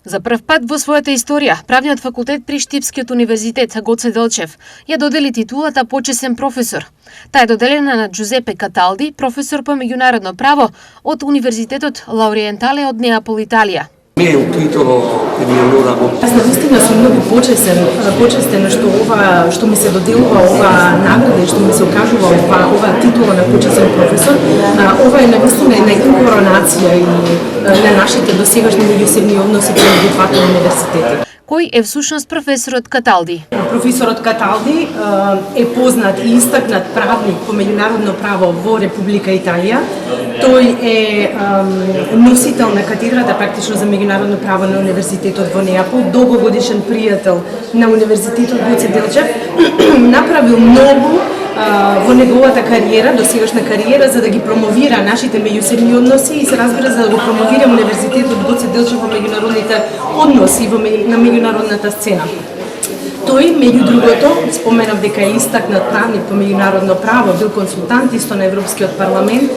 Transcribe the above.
За прв пат во својата историја, правниот факултет при Штипскиот универзитет Гоце Делчев ја додели титулата почесен професор. Таа е доделена на Джузепе Каталди, професор по меѓународно право од Универзитетот Лауриентале од Неапол, Италија. Mi è un titolo che mi onora. Јас навистина сум многу почестен што ми се доделува ова награда и што ми се окажува ова титула на почесен професор. Ова е навистина една инкоронација и на нашите досегашни меѓусебни односи помеѓу двата универзитети. Кој е всушност професорот Каталди? Професорот Каталди е познат и истакнат правник по меѓународно право во Република Италија. Тој е носител на катедрата практично за меѓународно право на Универзитетот во Неапол, долгогодишен пријател на Универзитетот Гоце Делчев. Направил многу во неговата кариера, досегашна кариера, за да ги промовира нашите меѓусебни односи и се разбира за да го промовира Универзитетот Гоце Делчев во меѓународните односи на меѓународната сцена. Тој, меѓу другото, споменав дека е истакнат правник по меѓународно право, бил консултант исто на Европскиот парламент